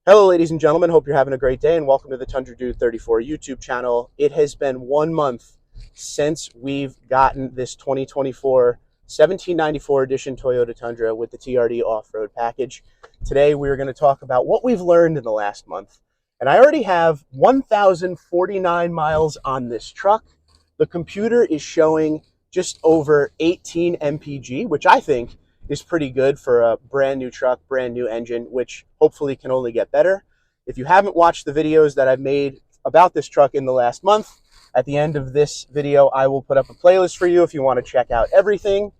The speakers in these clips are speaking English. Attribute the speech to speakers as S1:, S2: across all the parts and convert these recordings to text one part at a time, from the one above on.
S1: Hello, ladies and gentlemen. Hope you're having a great day, and welcome to the Tundra Dude 34 YouTube channel. It has been 1 month since we've gotten this 2024 1794 edition Toyota Tundra with the TRD off-road package. Today, we're going to talk about what we've learned in the last month. And I already have 1,049 miles on this truck. The computer is showing just over 18 mpg, which I think is pretty good for a brand new truck, brand new engine, which hopefully can only get better. If you haven't watched the videos that I've made about this truck in the last month, at the end of this video, I will put up a playlist for you if you want to check out everything.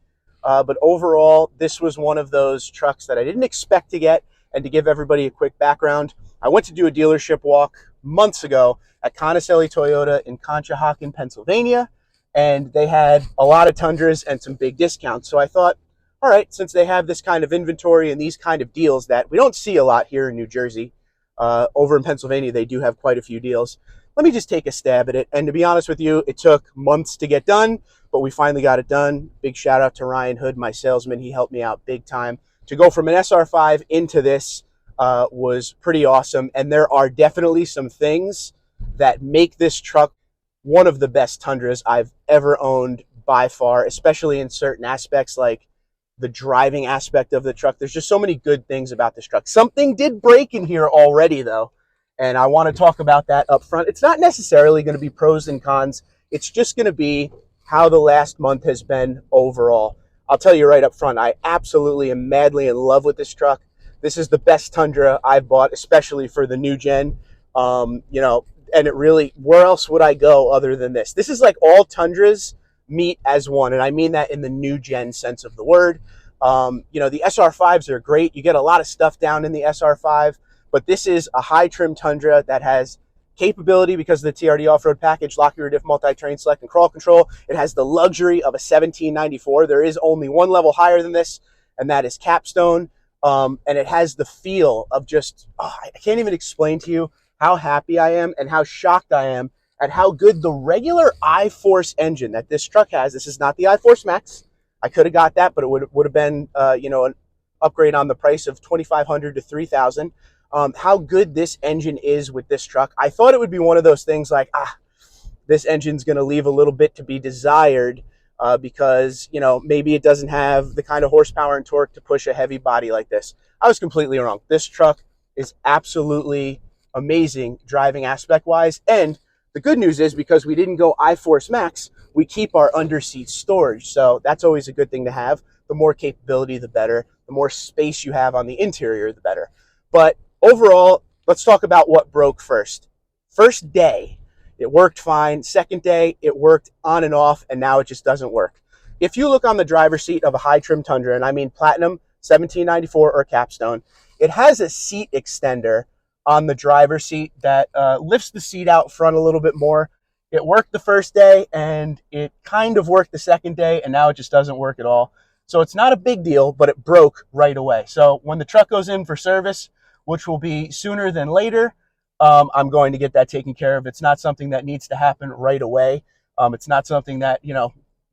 S1: But overall, this was one of those trucks that I didn't expect to get. And to give everybody a quick background, I went to do a dealership walk months ago at Conocelli Toyota in Conshohocken, Pennsylvania, and they had a lot of Tundras and some big discounts. So I thought, all right, since they have this kind of inventory and these kind of deals that we don't see a lot here in New Jersey, over in Pennsylvania, they do have quite a few deals. Let me just take a stab at it. And to be honest with you, it took months to get done, but we finally got it done. Big shout out to Ryan Hood, my salesman. He helped me out big time. To go from an SR5 into this was pretty awesome. And there are definitely some things that make this truck one of the best Tundras I've ever owned by far, especially in certain aspects like the driving aspect of the truck. There's just so many good things about this truck. Something did break in here already, though, and I want to talk about that up front. It's not necessarily going to be pros and cons. It's just going to be how the last month has been overall. I'll tell you right up front, I absolutely am madly in love with this truck. This is the best Tundra I've bought, especially for the new gen. And it really, where else would I go other than this? This is like all Tundras meet as one, and I mean that in the new gen sense of the word. The SR5s are great. You get a lot of stuff down in the SR5, but this is a high trim Tundra that has capability because of the TRD off-road package, lock rear diff, multi-terrain select, and crawl control. It has the luxury of a 1794. There is only one level higher than this, and that is capstone. And it has the feel of just, I can't even explain to you how happy I am and how shocked I am at how good the regular iForce engine that this truck has. This is not the iForce Max. I could have got that, but it would have been an upgrade on the price of $2,500 to $3,000. How good this engine is with this truck. I thought it would be one of those things like, this engine's going to leave a little bit to be desired because maybe it doesn't have the kind of horsepower and torque to push a heavy body like this. I was completely wrong. This truck is absolutely amazing driving aspect wise, and the good news is because we didn't go iForce Max, we keep our underseat storage. So that's always a good thing to have. The more capability, the better. The more space you have on the interior, the better. But overall, let's talk about what broke first. First day, it worked fine. Second day, it worked on and off, and now it just doesn't work. If you look on the driver's seat of a high trim Tundra, and I mean Platinum, 1794, or Capstone, it has a seat extender on the driver's seat that lifts the seat out front a little bit more. It worked the first day, and it kind of worked the second day, and now it just doesn't work at all. So it's not a big deal, but it broke right away. So when the truck goes in for service, which will be sooner than later, I'm going to get that taken care of. It's not something that needs to happen right away. It's not something that,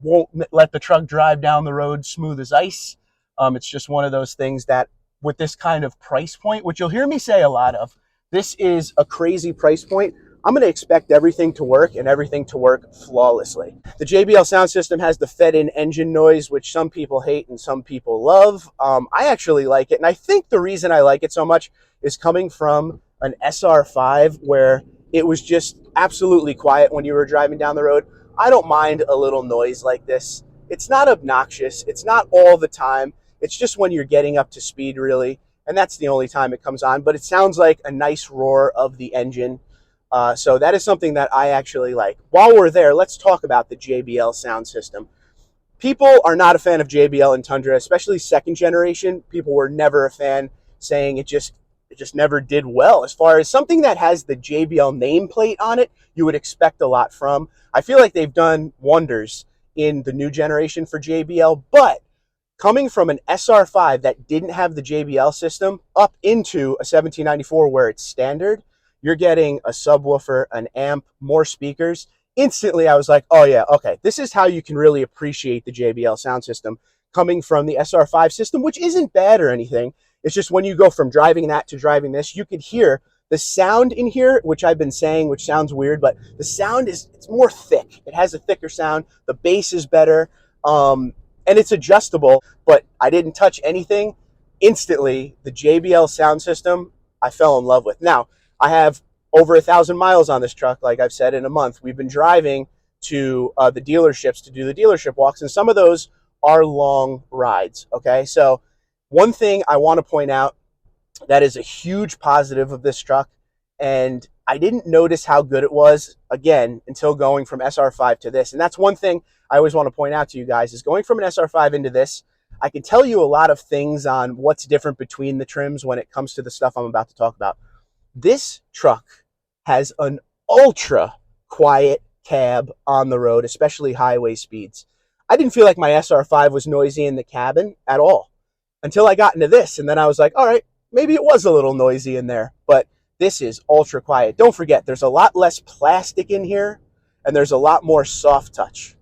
S1: won't let the truck drive down the road smooth as ice. It's just one of those things that with this kind of price point, which you'll hear me say a lot of, this is a crazy price point. I'm going to expect everything to work and everything to work flawlessly. The JBL sound system has the fed-in engine noise, which some people hate and some people love. I actually like it, and I think the reason I like it so much is coming from an SR5 where it was just absolutely quiet when you were driving down the road. I don't mind a little noise like this. It's not obnoxious. It's not all the time. It's just when you're getting up to speed, really. And that's the only time it comes on, but it sounds like a nice roar of the engine. So that is something that I actually like. While we're there, let's talk about the JBL sound system. People are not a fan of JBL and Tundra, especially second generation. People were never a fan, saying it just never did well. As far as something that has the JBL nameplate on it, you would expect a lot from. I feel like they've done wonders in the new generation for JBL, but coming from an SR5 that didn't have the JBL system up into a 1794 where it's standard, you're getting a subwoofer, an amp, more speakers. Instantly, I was like, oh yeah, okay, this is how you can really appreciate the JBL sound system coming from the SR5 system, which isn't bad or anything. It's just when you go from driving that to driving this, you could hear the sound in here, which I've been saying, which sounds weird, but the sound it's more thick. It has a thicker sound. The bass is better, and it's adjustable, but I didn't touch anything. Instantly, the JBL sound system, I fell in love with. Now, I have over 1,000 miles on this truck, like I've said, in a month. We've been driving to the dealerships to do the dealership walks, and some of those are long rides, okay? So one thing I want to point out that is a huge positive of this truck, and I didn't notice how good it was, again, until going from SR5 to this. And that's one thing I always want to point out to you guys, is going from an SR5 into this, I can tell you a lot of things on what's different between the trims when it comes to the stuff I'm about to talk about. This truck has an ultra quiet cab on the road, especially highway speeds. I didn't feel like my SR5 was noisy in the cabin at all until I got into this, and then I was like, all right, maybe it was a little noisy in there, but this is ultra quiet. Don't forget, there's a lot less plastic in here, and there's a lot more soft touch.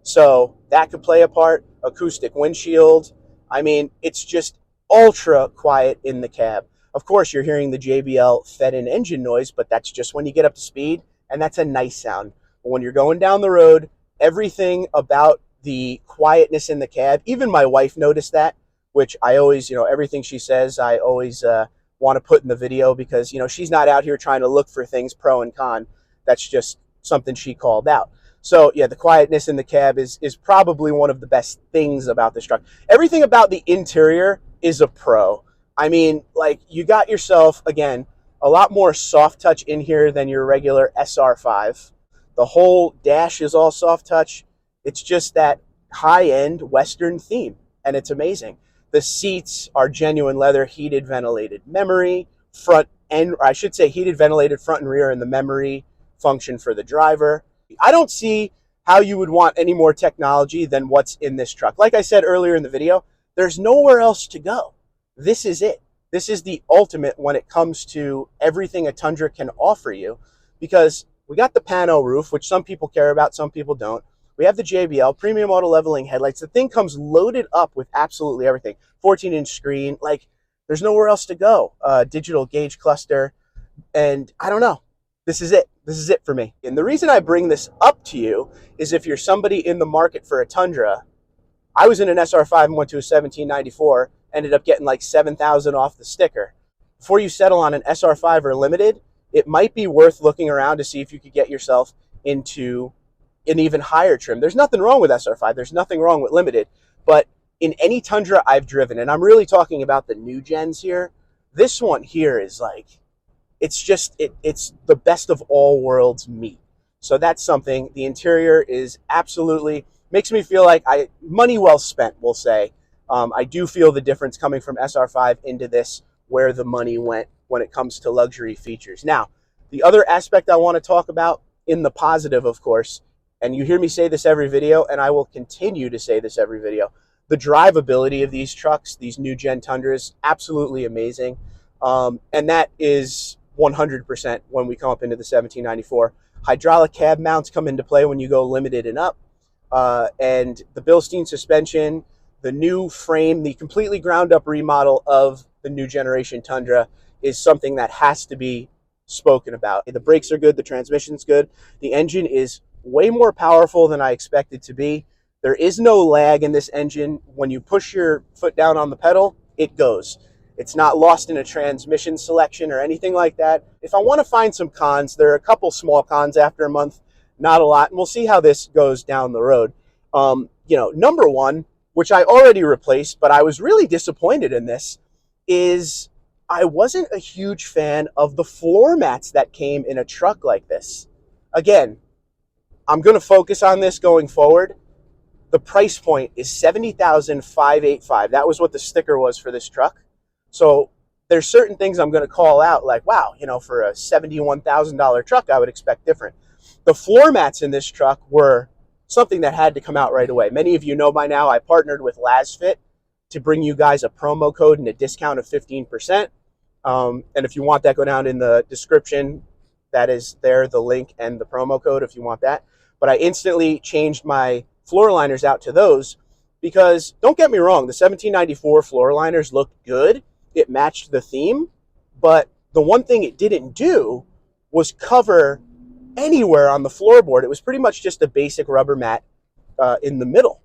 S1: So that could play a part. Acoustic windshield. I mean, it's just ultra quiet in the cab. Of course, you're hearing the JBL fed-in engine noise, but that's just when you get up to speed, and that's a nice sound. But when you're going down the road, everything about the quietness in the cab, even my wife noticed that, which I always, everything she says, I always want to put in the video because, she's not out here trying to look for things pro and con. That's just something she called out. So, yeah, the quietness in the cab is probably one of the best things about this truck. Everything about the interior is a pro. I mean, like, you got yourself, again, a lot more soft touch in here than your regular SR5. The whole dash is all soft touch. It's just that high-end Western theme, and it's amazing. The seats are genuine leather, heated, ventilated memory, front and, or I should say heated, ventilated front and rear, and the memory function for the driver. I don't see how you would want any more technology than what's in this truck. Like I said earlier in the video, there's nowhere else to go. This is it. This is the ultimate when it comes to everything a Tundra can offer you, because we got the pano roof, which some people care about, some people don't. We have the JBL premium auto leveling headlights. The thing comes loaded up with absolutely everything. 14-inch screen, like there's nowhere else to go. Digital gauge cluster, and I don't know. This is it. This is it for me. And the reason I bring this up to you is if you're somebody in the market for a Tundra. I was in an SR5 and went to a 1794, ended up getting like $7,000 off the sticker. Before you settle on an SR5 or Limited, it might be worth looking around to see if you could get yourself into an even higher trim. There's nothing wrong with SR5. There's nothing wrong with Limited. But in any Tundra I've driven, and I'm really talking about the new gens here, this one here is like, it's just, it's the best of all worlds meet. So that's something. The interior is absolutely, makes me feel like money well spent, we'll say. I do feel the difference coming from SR5 into this, where the money went when it comes to luxury features. Now, the other aspect I want to talk about, in the positive, of course, and you hear me say this every video, and I will continue to say this every video, the drivability of these trucks, these new gen Tundras, absolutely amazing. And that is 100% when we come up into the 1794. Hydraulic cab mounts come into play when you go Limited and up. And the Bilstein suspension, the new frame, the completely ground up remodel of the new generation Tundra is something that has to be spoken about. The brakes are good, the transmission's good, the engine is way more powerful than I expected to be. There is no lag in this engine. When you push your foot down on the pedal, it goes. It's not lost in a transmission selection or anything like that. If I want to find some cons, there are a couple small cons after a month, not a lot, and we'll see how this goes down the road. Number one, which I already replaced, but I was really disappointed in this, is I wasn't a huge fan of the floor mats that came in a truck like this. Again, I'm going to focus on this going forward. The price point is $70,585. That was what the sticker was for this truck. So there's certain things I'm going to call out, like, wow, for a $71,000 truck, I would expect different. The floor mats in this truck were something that had to come out right away. Many of you know by now I partnered with LASFIT to bring you guys a promo code and a discount of 15%. And if you want that, go down in the description. That is there, the link and the promo code if you want that. But I instantly changed my floor liners out to those because, don't get me wrong, the 1794 floor liners look good. it matched the theme, but the one thing it didn't do was cover anywhere on the floorboard. It was pretty much just a basic rubber mat in the middle.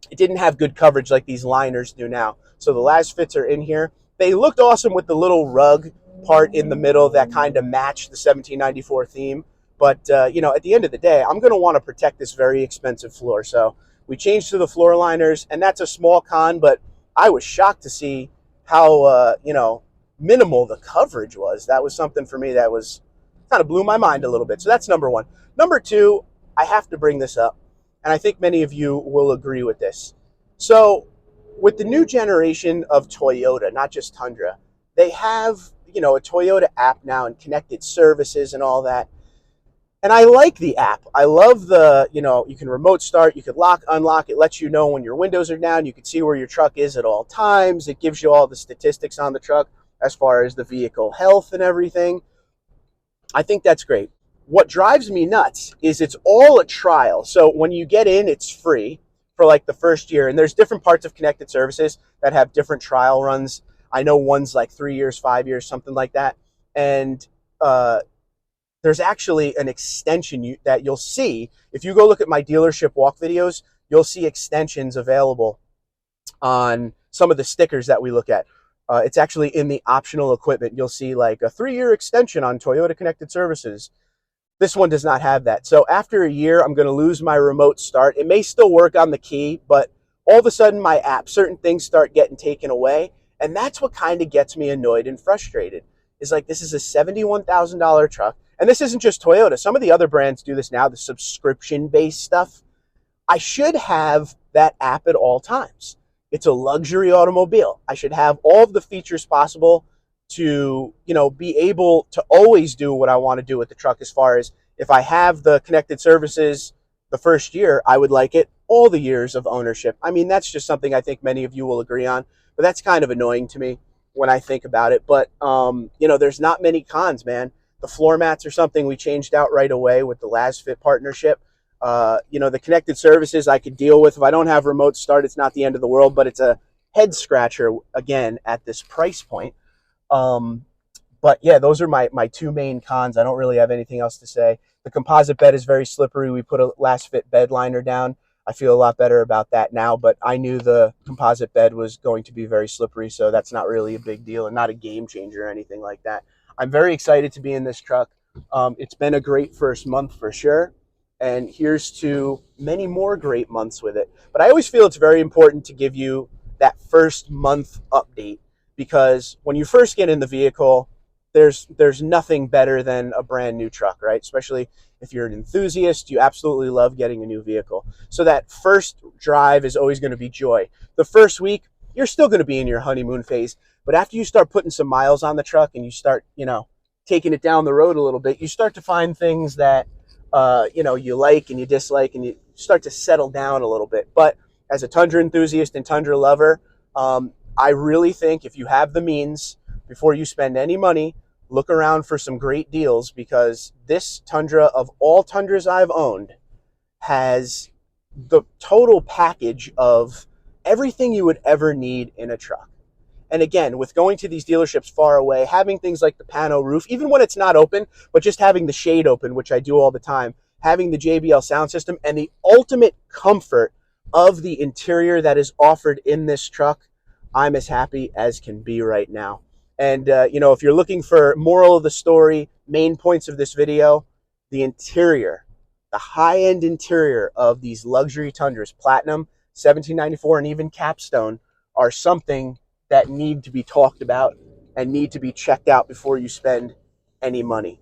S1: It didn't have good coverage like these liners do now. So the LASFITs are in here. They looked awesome with the little rug part in the middle that kind of matched the 1794 theme. But, you know, at the end of the day, I'm going to want to protect this very expensive floor. So we changed to the floor liners, and that's a small con, but I was shocked to see how, you know, minimal the coverage was. That was something for me that was kind of blew my mind a little bit. So that's number one. Number two, I have to bring this up, and I think many of you will agree with this. So with the new generation of Toyota, not just Tundra, they have, you know, a Toyota app now and connected services and all that. And I like the app. I love the, you know, you can remote start, you could lock, unlock. It lets you know when your windows are down. You can see where your truck is at all times. It gives you all the statistics on the truck as far as the vehicle health and everything. I think that's great. What drives me nuts is it's all a trial. So when you get in, it's free for like the first year. And there's different parts of connected services that have different trial runs. I know one's like 3 years, 5 years, something like that. And there's actually an extension that you'll see. If you go look at my dealership walk videos, you'll see extensions available on some of the stickers that we look at. It's actually in the optional equipment. You'll see like a 3-year extension on Toyota Connected Services. This one does not have that. So after a year, I'm going to lose my remote start. It may still work on the key, but all of a sudden my app, certain things start getting taken away. And that's what kind of gets me annoyed and frustrated. Is like, this is a $71,000 truck. And this isn't just Toyota. Some of the other brands do this now, the subscription-based stuff. I should have that app at all times. It's a luxury automobile. I should have all of the features possible to, you know, be able to always do what I want to do with the truck. As far as if I have the connected services the first year, I would like it all the years of ownership. I mean, that's just something I think many of you will agree on, but that's kind of annoying to me when I think about it. But, you know, there's not many cons, man. The floor mats are something we changed out right away with the LASFIT partnership. You know, the connected services I could deal with. If I don't have remote start, it's not the end of the world, but it's a head scratcher, again, at this price point. But yeah, those are my two main cons. I don't really have anything else to say. The composite bed is very slippery. We put a LASFIT bed liner down. I feel a lot better about that now, but I knew the composite bed was going to be very slippery, so that's not really a big deal and not a game changer or anything like that. I'm very excited to be in this truck. It's been a great first month for sure, and here's to many more great months with it. But I always feel it's very important to give you that first month update, because when you first get in the vehicle, there's nothing better than a brand new truck, right? Especially if you're an enthusiast, you absolutely love getting a new vehicle. So that first drive is always going to be joy. The first week, you're still going to be in your honeymoon phase, but after you start putting some miles on the truck and you start, you know, taking it down the road a little bit, you start to find things that, you know, you like and you dislike, and you start to settle down a little bit. But as a Tundra enthusiast and Tundra lover, I really think if you have the means, before you spend any money, look around for some great deals, because this Tundra, of all Tundras I've owned, has the total package of everything you would ever need in a truck. And again, with going to these dealerships far away, having things like the pano roof, even when it's not open, but just having the shade open, which I do all the time, having the JBL sound system, and the ultimate comfort of the interior that is offered in this truck, I'm as happy as can be right now. And, you know, if you're looking for moral of the story, main points of this video, the interior, the high-end interior of these luxury Tundras, Platinum, 1794, and even Capstone, are something that need to be talked about and need to be checked out before you spend any money.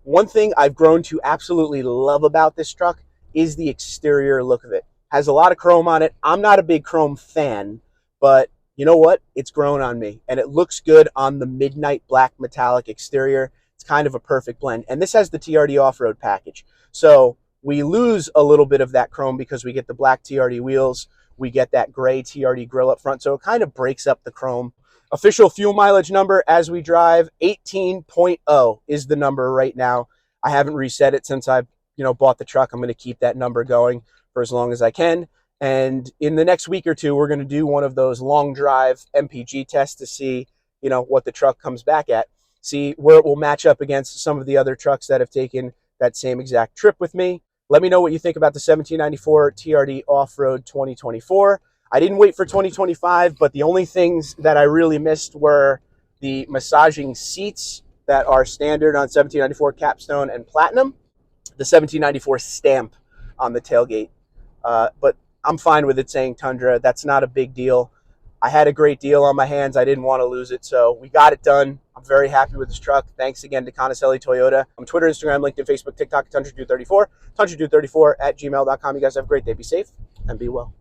S1: One thing I've grown to absolutely love about this truck is the exterior look of it. Has a lot of chrome on it. I'm not a big chrome fan, but you know what? It's grown on me, and it looks good on the midnight black metallic exterior. It's kind of a perfect blend. And this has the TRD off-road package. So we lose a little bit of that chrome because we get the black TRD wheels. We get that gray TRD grille up front. So it kind of breaks up the chrome. Official fuel mileage number as we drive, 18.0 is the number right now. I haven't reset it since I've, you know, bought the truck. I'm going to keep that number going for as long as I can. And in the next week or two, we're going to do one of those long drive MPG tests to see you know, what the truck comes back at. See where it will match up against some of the other trucks that have taken that same exact trip with me. Let me know what you think about the 1794 TRD Off-Road 2024. I didn't wait for 2025, but the only things that I really missed were the massaging seats that are standard on 1794 Capstone and Platinum, the 1794 stamp on the tailgate. But I'm fine with it saying Tundra. That's not a big deal. I had a great deal on my hands. I didn't want to lose it, so we got it done. I'm very happy with this truck. Thanks again to Conacelli Toyota. I'm Twitter, Instagram, LinkedIn, Facebook, TikTok, TundraDude34, TundraDude34 at gmail.com. You guys have a great day. Be safe and be well.